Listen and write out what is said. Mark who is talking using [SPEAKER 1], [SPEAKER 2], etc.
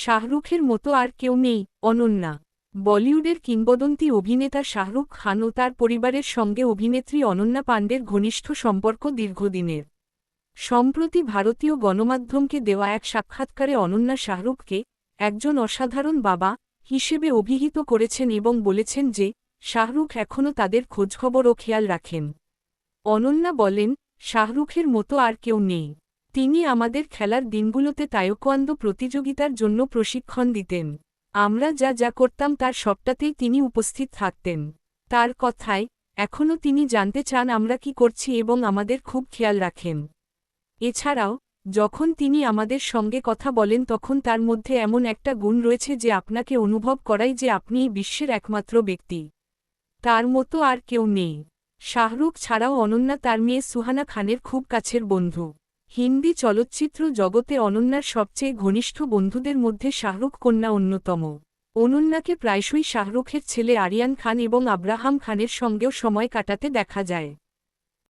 [SPEAKER 1] শাহরুখের মতো আর কেউ নেই। অনন্যা। বলিউডের কিংবদন্তি অভিনেতা শাহরুখ খান ও তার পরিবারের সঙ্গে অভিনেত্রী অনন্যা পাণ্ডের ঘনিষ্ঠ সম্পর্ক দীর্ঘদিনের। সম্প্রতি ভারতীয় গণমাধ্যমকে দেওয়া এক সাক্ষাৎকারে অনন্যা শাহরুখকে একজন অসাধারণ বাবা হিসেবে অভিহিত করেছেন এবং বলেছেন যে শাহরুখ এখনও তাদের খোঁজখবর ও খেয়াল রাখেন। অনন্যা বলেন, শাহরুখের মতো আর কেউ নেই। তিনি আমাদের খেলার দিনগুলোতে তায়কোয়ান্দো প্রতিযোগিতার জন্য প্রশিক্ষণ দিতেন। আমরা যা যা করতাম তার সবটাতেই তিনি উপস্থিত থাকতেন। তার কথায়, এখনও তিনি জানতে চান আমরা কি করছি এবং আমাদের খুব খেয়াল রাখেন। এছাড়াও, যখন তিনি আমাদের সঙ্গে কথা বলেন তখন তার মধ্যে এমন একটা গুণ রয়েছে যে আপনাকে অনুভব করায় যে আপনিই বিশ্বের একমাত্র ব্যক্তি। তার মতো আর কেউ নেই। শাহরুখ ছাড়াও অনন্যা তার মেয়ে সুহানা খানের খুব কাছের বন্ধু। হিন্দি চলচ্চিত্র জগতে অনন্যার সবচেয়ে ঘনিষ্ঠ বন্ধুদের মধ্যে শাহরুখ কন্যা অন্যতম। অনন্যাকে প্রায়শই শাহরুখের ছেলে আরিয়ান খান এবং আব্রাহাম খানের সঙ্গেও সময় কাটাতে দেখা যায়।